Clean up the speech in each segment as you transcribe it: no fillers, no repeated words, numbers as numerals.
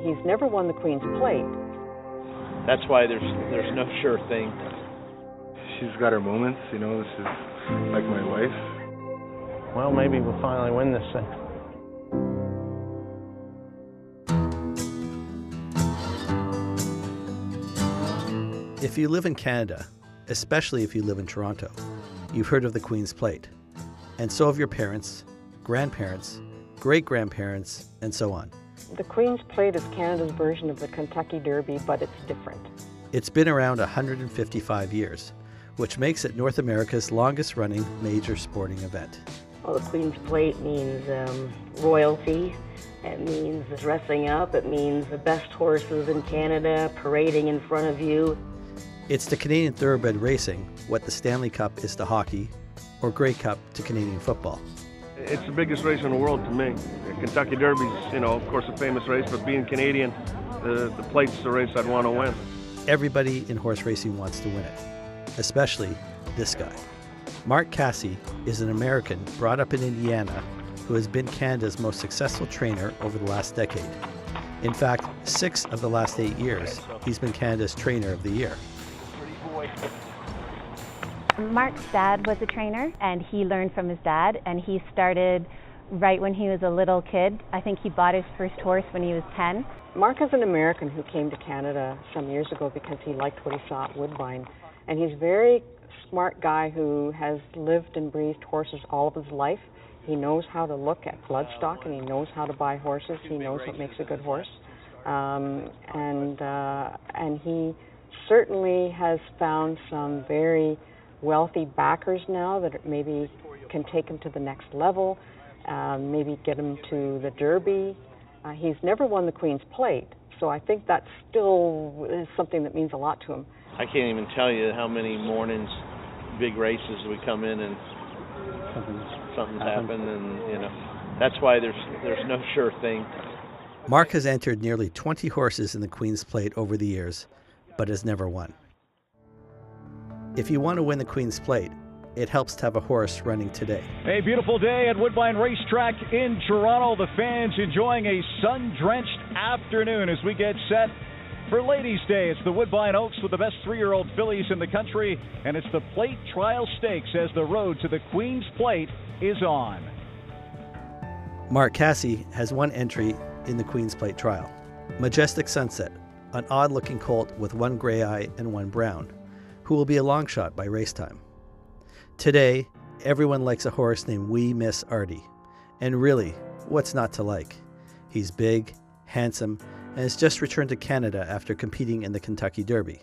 he's never won the Queen's Plate. That's why there's no sure thing. She's got her moments, you know, this is like my wife. Well, maybe we'll finally win this thing. If you live in Canada, especially if you live in Toronto, you've heard of the Queen's Plate. And so have your parents, grandparents, great-grandparents, and so on. The Queen's Plate is Canada's version of the Kentucky Derby, but it's different. It's been around 155 years, which makes it North America's longest-running major sporting event. Well, the Queen's Plate means royalty. It means dressing up. It means the best horses in Canada parading in front of you. It's to Canadian thoroughbred racing what the Stanley Cup is to hockey or Grey Cup to Canadian football. It's the biggest race in the world to me. The Kentucky Derby's, you know, of course, a famous race, but being Canadian, the Plate's the race I'd want to win. Everybody in horse racing wants to win it, especially this guy. Mark Casse is an American brought up in Indiana who has been Canada's most successful trainer over the last decade. In fact, 6 of the last 8 years, he's been Canada's Trainer of the Year. Mark's dad was a trainer, and he learned from his dad, and he started right when he was a little kid. I think he bought his first horse when he was 10. Mark is an American who came to Canada some years ago because he liked what he saw at Woodbine. And he's a very smart guy who has lived and breathed horses all of his life. He knows how to look at bloodstock, and he knows how to buy horses. He knows what makes a good horse. And he certainly has found some very wealthy backers now that maybe can take him to the next level, maybe get him to the Derby. He's never won the Queen's Plate, so I think that still is something that means a lot to him. I can't even tell you how many mornings, big races, we come in and something's happened, and you know, that's why there's no sure thing. Mark has entered nearly 20 horses in the Queen's Plate over the years, but has never won. If you want to win the Queen's Plate, it helps to have a horse running today. A beautiful day at Woodbine Racetrack in Toronto. The fans enjoying a sun-drenched afternoon as we get set for Ladies' Day. It's the Woodbine Oaks with the best 3-year-old fillies in the country, and it's the Plate Trial Stakes as the road to the Queen's Plate is on. Mark Casse has one entry in the Queen's Plate trial. Majestic Sunset, an odd-looking colt with one gray eye and one brown, who will be a long shot by race time. Today, everyone likes a horse named We Miss Artie. And really, what's not to like? He's big, handsome, and has just returned to Canada after competing in the Kentucky Derby.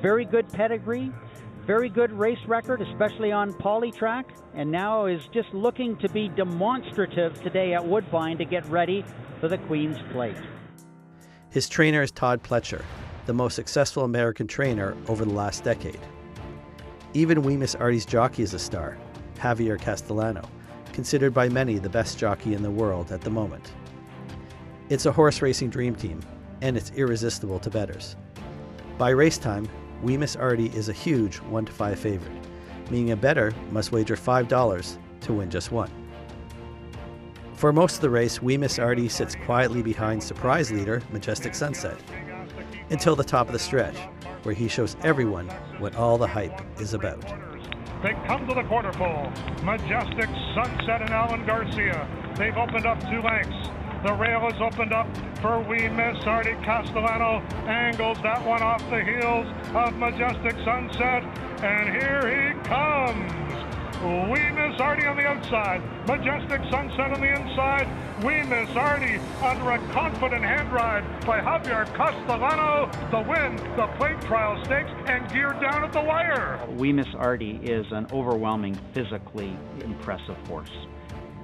Very good pedigree, very good race record, especially on poly track, and now is just looking to be demonstrative today at Woodbine to get ready for the Queen's Plate. His trainer is Todd Pletcher, the most successful American trainer over the last decade. Even We Miss Artie's jockey is a star, Javier Castellano, considered by many the best jockey in the world at the moment. It's a horse racing dream team, and it's irresistible to bettors. By race time, We Miss Artie is a huge 1-5 favorite, meaning a bettor must wager $5 to win just one. For most of the race, We Miss Artie sits quietly behind surprise leader Majestic Sunset, until the top of the stretch, where he shows everyone what all the hype is about. They come to the quarter pole. Majestic Sunset and Alan Garcia. They've opened up 2 lengths. The rail is opened up for We Miss Artie. Castellano angles that one off the heels of Majestic Sunset. And here he comes. We Miss Artie on the outside. Majestic Sunset on the inside. We Miss Artie under a confident hand ride by Javier Castellano to win the Plate Trial Stakes and geared down at the wire. We Miss Artie is an overwhelming, physically impressive horse.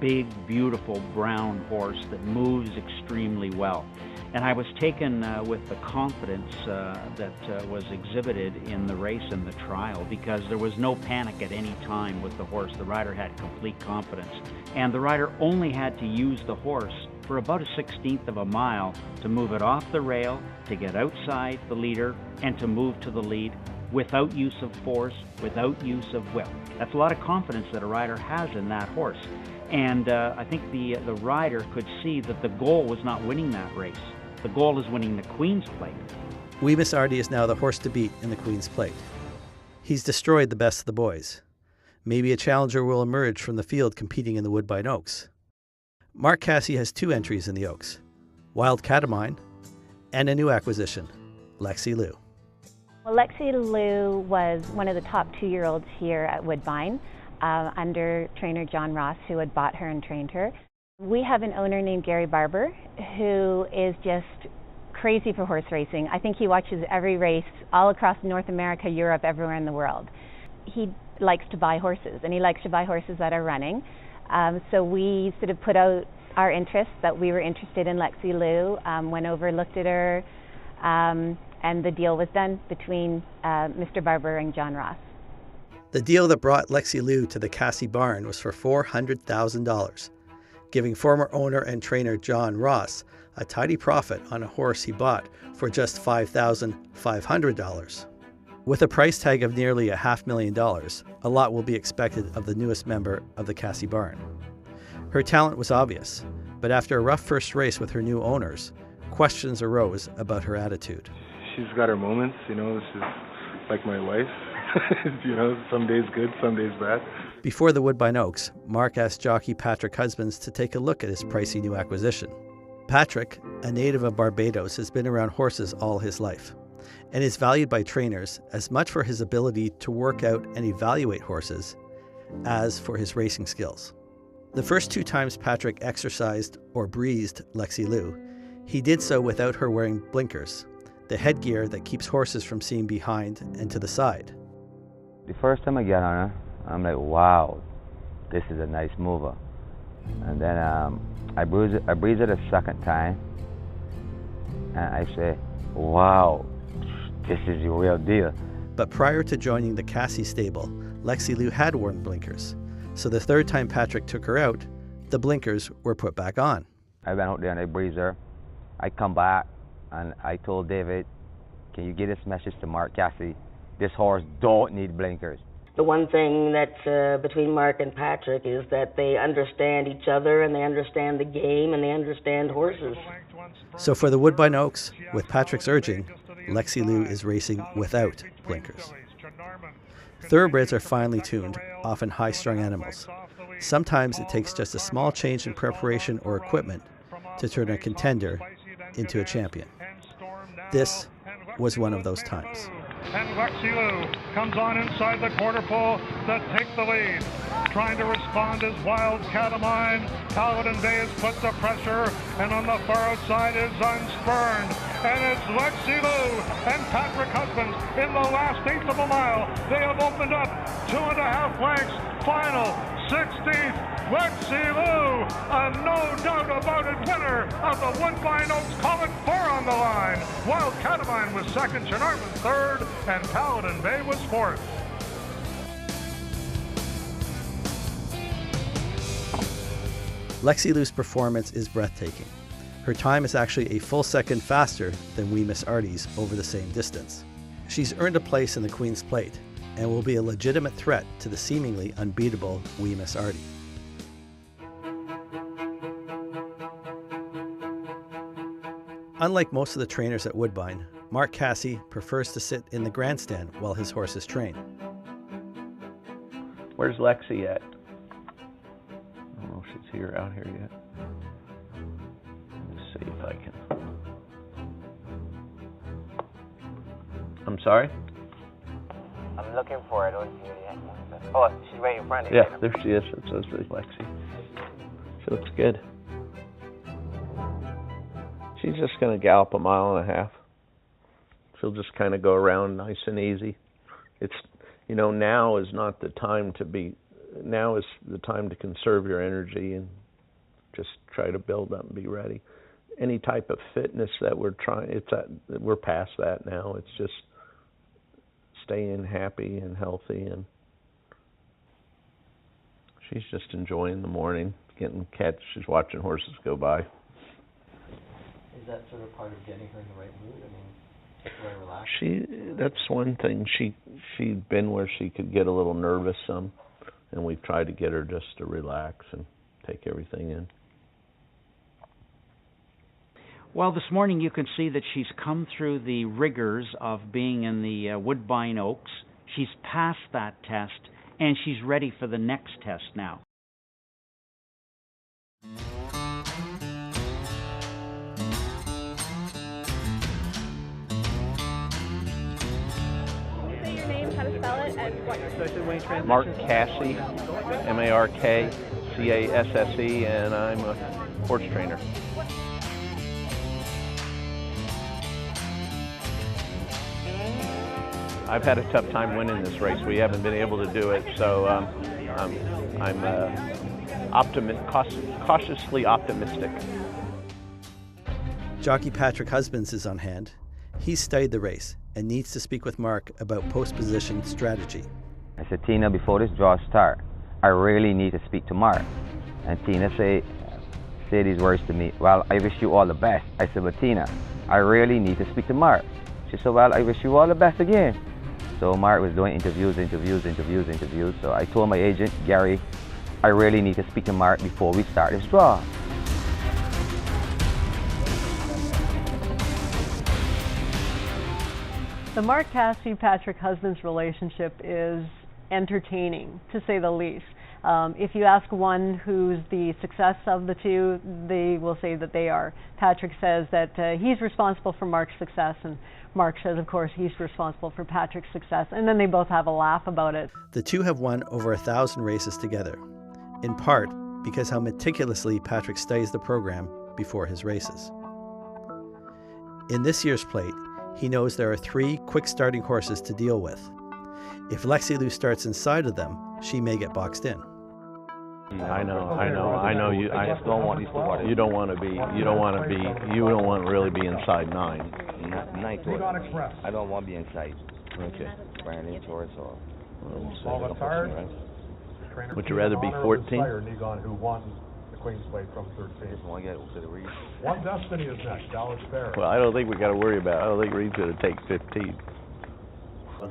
Big, beautiful brown horse that moves extremely well. And I was taken with the confidence that was exhibited in the race and the trial, because there was no panic at any time with the horse. The rider had complete confidence. And the rider only had to use the horse for about a 1/16 of a mile to move it off the rail, to get outside the leader, and to move to the lead without use of force, without use of whip. That's a lot of confidence that a rider has in that horse. And I think the rider could see that the goal was not winning that race. The goal is winning the Queen's Plate. We Miss Artie is now the horse to beat in the Queen's Plate. He's destroyed the best of the boys. Maybe a challenger will emerge from the field competing in the Woodbine Oaks. Mark Casse has 2 entries in the Oaks, Wild Catamine and a new acquisition, Lexie Lou. Well, Lexi Lou was one of the top 2-year-olds here at Woodbine under trainer John Ross, who had bought her and trained her. We have an owner named Gary Barber who is just crazy for horse racing. I think he watches every race all across North America, Europe, everywhere in the world. He likes to buy horses, and he likes to buy horses that are running. So we sort of put out our interest that we were interested in Lexi Lou, went over, looked at her, and the deal was done between Mr. Barber and John Ross. The deal that brought Lexi Lou to the Casse barn was for $400,000, giving former owner and trainer John Ross a tidy profit on a horse he bought for just $5,500. With a price tag of nearly $500,000, a lot will be expected of the newest member of the Casse barn. Her talent was obvious, but after a rough first race with her new owners, questions arose about her attitude. She's got her moments, you know, this is like my wife. You know, some days good, some days bad. Before the Woodbine Oaks, Mark asked jockey Patrick Husbands to take a look at his pricey new acquisition. Patrick, a native of Barbados, has been around horses all his life and is valued by trainers as much for his ability to work out and evaluate horses as for his racing skills. The first 2 times Patrick exercised or breezed Lexi Lou, he did so without her wearing blinkers, the headgear that keeps horses from seeing behind and to the side. The first time I get on her, I'm like, wow, this is a nice mover. And then I breeze it a second time, and I say, wow, this is the real deal. But prior to joining the Casse stable, Lexi Lou had worn blinkers. So the 3rd time Patrick took her out, the blinkers were put back on. I went out there and I breezed her. I come back and I told David, can you get this message to Mark Casse? This horse don't need blinkers. The one thing that's between Mark and Patrick is that they understand each other and they understand the game and they understand horses. So for the Woodbine Oaks, with Patrick's urging, Lexi Lou is racing without blinkers. Thoroughbreds are finely tuned, often high-strung animals. Sometimes it takes just a small change in preparation or equipment to turn a contender into a champion. This was one of those times. And Lexi Lou comes on inside the quarter pole to take the lead. Trying to respond is Wild Catamine. Paladin Bay has put the pressure, and on the far outside is Unspurned. And it's Lexi Lou and Patrick Husbands in the last 1/8 of a mile. They have opened up 2.5 lengths. Final 16th. Lexi Lou, a no doubt about it winner of the Woodbine Oaks Comet 4 on the line. Wild Catamine was 2nd, Chenarman 3rd, and Paladin Bay was 4th. Lexi Lou's performance is breathtaking. Her time is actually a full second faster than We Miss Artie's over the same distance. She's earned a place in the Queen's Plate and will be a legitimate threat to the seemingly unbeatable We Miss Artie. Unlike most of the trainers at Woodbine, Mark Casse prefers to sit in the grandstand while his horses train. Where's Lexi at? I don't know if she's out here yet. Let's see if I can. I'm sorry? I'm looking for her. I don't see her yet. Oh, she's right in front of you. Yeah, there she is. It says Lexi. She looks good. She's just going to gallop 1.5 miles. She'll just kind of go around nice and easy. It's, you know, now is not the time to be, now is the time to conserve your energy and just try to build up and be ready. Any type of fitness that we're trying, we're past that now. It's just staying happy and healthy, and she's just enjoying the morning, she's watching horses go by. Is that sort of part of getting her in the right mood? I mean, very relaxed? That's one thing. She'd been where she could get a little nervous some, and we've tried to get her just to relax and take everything in. Well, this morning you can see that she's come through the rigors of being in the Woodbine Oaks. She's passed that test, and she's ready for the next test now. Say your name, how to spell it, and what you're Mark Casse, M-A-R-K-C-A-S-S-E, and I'm a horse trainer. I've had a tough time winning this race. We haven't been able to do it, so I'm cautiously optimistic. Jockey Patrick Husbands is on hand. He's studied the race and needs to speak with Mark about post-position strategy. I said, Tina, before this draw start, I really need to speak to Mark. And Tina say these words to me, well, I wish you all the best. I said, but Tina, I really need to speak to Mark. She said, well, I wish you all the best again. So Mark was doing interviews. So I told my agent, Gary, I really need to speak to Mark before we start this draw. The Mark Casse-Patrick Husbands relationship is entertaining, to say the least. If you ask one who's the success of the two, they will say that they are. Patrick says that he's responsible for Mark's success, and Mark says, of course, he's responsible for Patrick's success, and then they both have a laugh about it. The two have won over 1,000 races together, in part because how meticulously Patrick studies the program before his races. In this year's plate, he knows there are 3 quick starting horses to deal with. If Lexi Lou starts inside of them, she may get boxed in. I know. You don't want to really be inside 9. 9 I don't want to be inside. Okay. Brandon Torres or. Would you rather be 14? Who won the Queen's Plate from 13. Just want to get to the Reed. One Destiny is next. Dallas Fair. Well, I don't think we got to worry about it. I don't think Reed's going to take 15.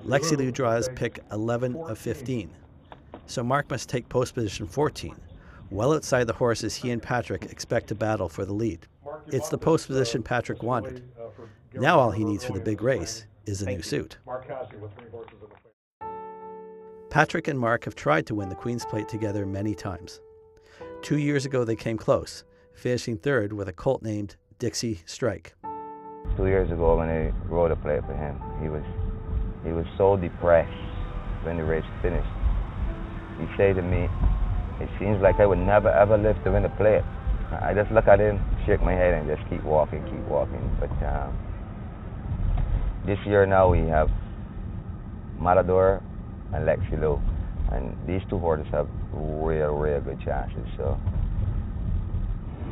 Lexi Lou draws pick 11 of 15. So Mark must take post position 14, well outside the horses he and Patrick expect to battle for the lead. It's the post position Patrick wanted. Now all he needs for the big race is a new suit. Patrick and Mark have tried to win the Queen's Plate together many times. 2 years ago they came close, finishing third with a colt named Dixie Strike. 2 years ago when I rode a plate for him, he was so depressed when the race finished. He said to me, it seems like I would never ever live to win a plate. I just look at him, shake my head and just keep walking. But this year now we have Matador and Lexie Lou, and these 2 horses have real good chances. So.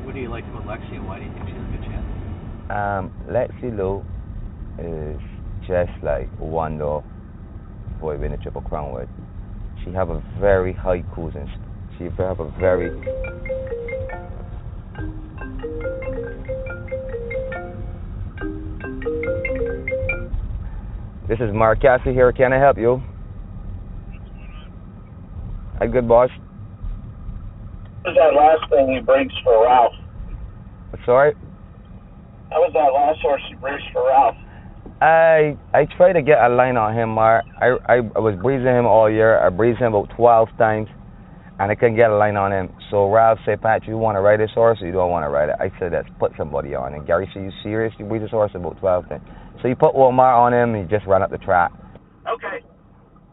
What do you like about Lexie, and why do you think she has a good chance? Lexie Lou is just like Wando, boy win the Triple Crown with. She have a very high cruising. She have a very. This is Mark Casse here. Can I help you? Hi, good boss. What was that last thing you breaks for Ralph? Sorry? How was that last horse you breaks for Ralph? I tried to get a line on him, Mark. I was breezing him all year. I breezed him about 12 times, and I couldn't get a line on him. So Ralph said, Pat, you want to ride this horse or you don't want to ride it? I said, let's put somebody on. And Gary said, you serious? You breeze this horse about 12 times. So you put Omar on him, and he just ran up the track. Okay.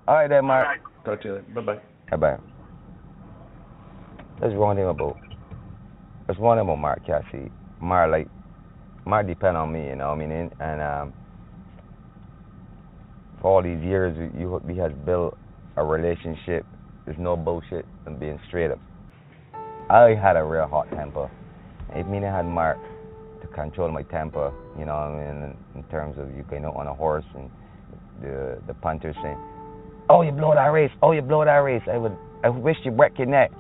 All right then, Mark. Right. Talk to you later. Bye-bye. Bye-bye. That's one thing about Mark Casse. Mark depend on me, you know what I mean? And for all these years, we have built a relationship. There's no bullshit and being straight up. I had a real hot temper. It mean I had Mark to control my temper, you know what I mean, in terms of you going out on a horse and the punter saying, oh, you blow that race, I wish you break your neck.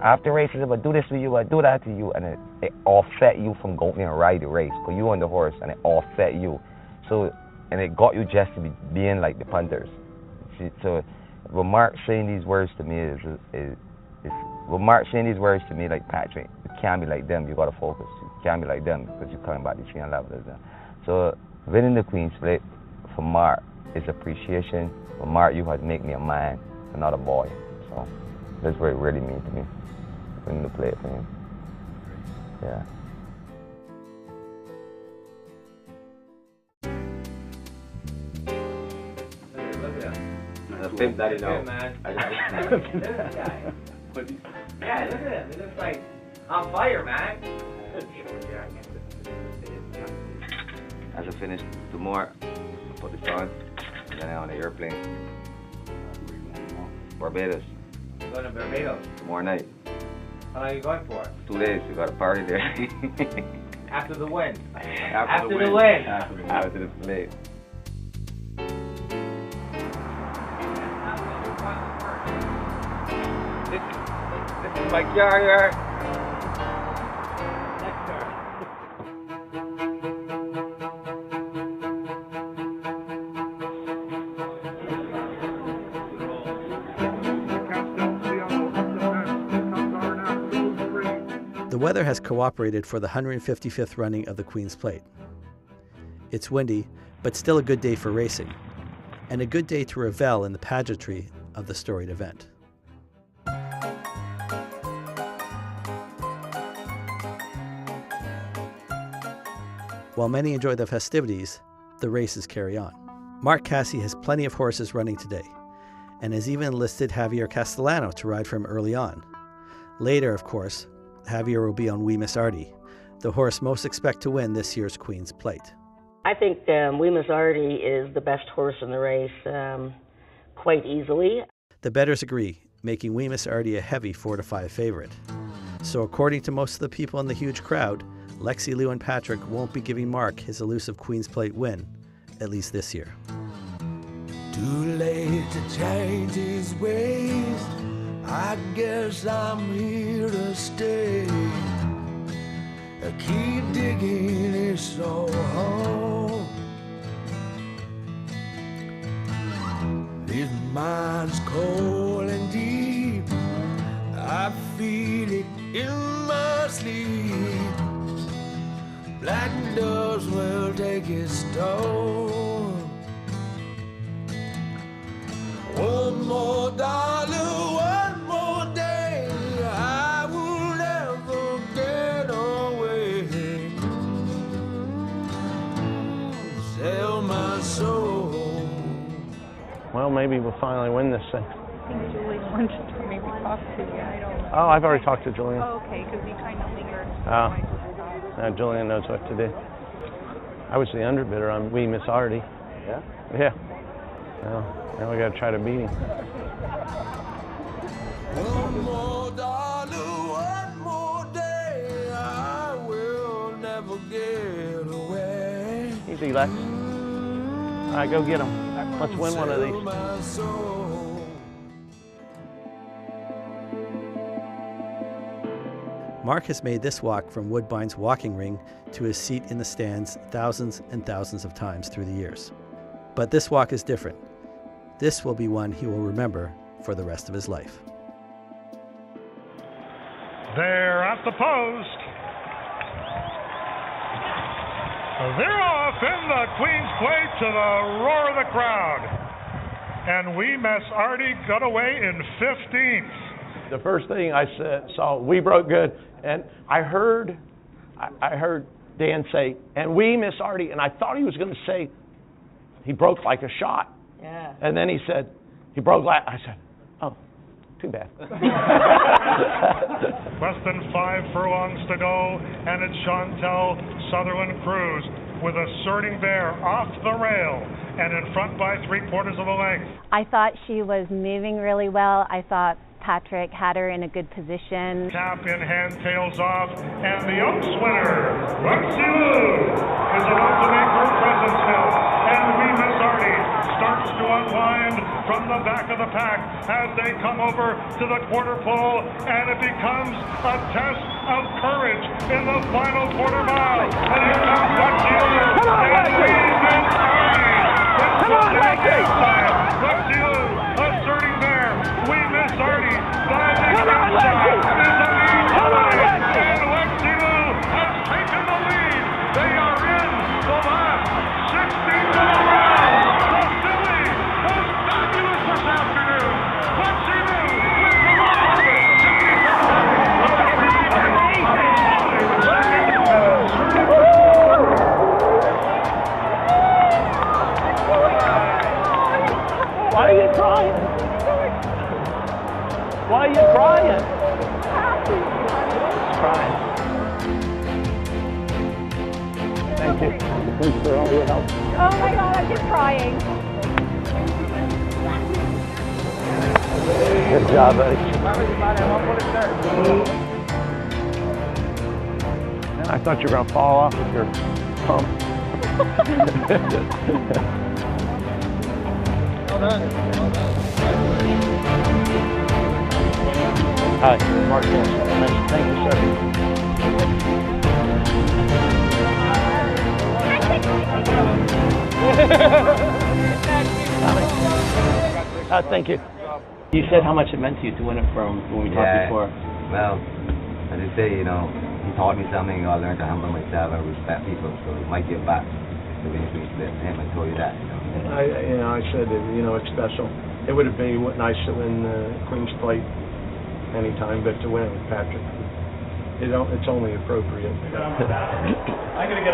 After races, if I do this to you, I do that to you, and it offset you from going and ride the race, because you on the horse, and it offset you. So, and it got you just to be being like the punters. See, so, when Mark saying these words to me is Well, Mark saying these words to me like, Patrick, you can't be like them. You got to focus. You can't be like them because you're coming back the same level as them. So winning the Queen's Plate for Mark is appreciation. For Mark, you had to make me a man, not a boy. So that's what it really means to me, winning the plate for him. Yeah. Daddy, no. Man. Yeah, look at him. He looks like on fire, man. As I finish tomorrow, I put this on, and then I'm on the airplane. Barbados. You're going to Barbados? Tomorrow night. How long are you going for? 2 days, we got a party there. After the win. After the win. After the play. This is my carrier. The weather has cooperated for the 155th running of the Queen's Plate. It's windy, but still a good day for racing, and a good day to revel in the pageantry of the storied event. While many enjoy the festivities, the races carry on. Mark Casse has plenty of horses running today, and has even enlisted Javier Castellano to ride for him early on. Later, of course, Javier will be on We Miss Artie, the horse most expect to win this year's Queen's Plate. I think We Miss Artie is the best horse in the race, quite easily. The bettors agree, making We Miss Artie a heavy 4-5 favorite. So according to most of the people in the huge crowd, Lexie Lou and Patrick won't be giving Mark his elusive Queen's Plate win, at least this year. Too late to change his ways, I guess I'm here to stay. I keep digging his soul home. His mind's cold and deep, I feel it in my sleep. Black doves will take his toll. One more dollar, one more day, I will never get away. Sell my soul. Well, maybe we'll finally win this thing. I think Julie wants to maybe talk to you. I don't know. Oh, I've already talked to Julian. Oh, okay, because you kind of lingered. Julian knows what to do. I was the underbidder on We Miss Artie. Yeah? Yeah. Well, now we got to try to beat him. One more dollar, one more day, I will never get away. Easy, Lex. All right, go get him. Let's win one of these. Mark has made this walk from Woodbine's walking ring to his seat in the stands thousands and thousands of times through the years. But this walk is different. This will be one he will remember for the rest of his life. They're at the post. They're off in the Queen's Plate to the roar of the crowd. And We Miss Artie got away in 15th. The first thing I saw, we broke good, and I heard Dan say, and We Miss Artie, and I thought he was going to say he broke like a shot. Yeah. And then he said, he broke like, I said, oh, too bad. Less than 5 furlongs to go, and it's Chantel Sutherland Cruz with a Sorting Bear off the rail and in front by 3/4 of a length. I thought she was moving really well. I thought Patrick had her in a good position. Cap in hand, tails off, and the Oaks winner, Lexie Lou, is about to make her presence felt. And We Miss Artie starts to unwind from the back of the pack as they come over to the quarter pole, and it becomes a test of courage in the final quarter mile. And here comes Lexie Lou, and We Miss Artie. Come on, Lexie! Lexie Lou, asserting there. We Miss Artie by the inside. Why are you crying? He's crying. Thank you. Thanks for all your help. Oh my God, I'm just crying. Good job, buddy. I thought you were going to fall off with your pump. Well done. Hi, Mark Casse. Thank you, sir. Thank you. You said how much it meant to you to win it from when we talked before. Well, as I say, you know, he taught me something. I learned to humble myself and respect people, so it might give back to me to him. I told you that. I said that, it's special. It would have been nice to win the Queen's Plate anytime, but to win it with Patrick, it's only appropriate. I'm gonna get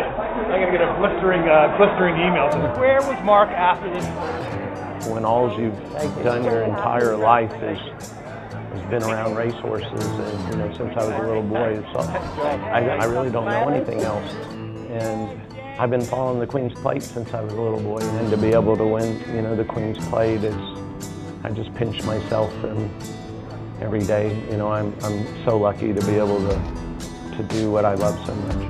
a blistering email. Where was Mark after this? When all you've done your entire life has been around racehorses, and since I was a little boy, I really don't know anything else. And I've been following the Queen's Plate since I was a little boy, and to be able to win, the Queen's Plate I just pinch myself every day. I'm so lucky to be able to do what I love so much.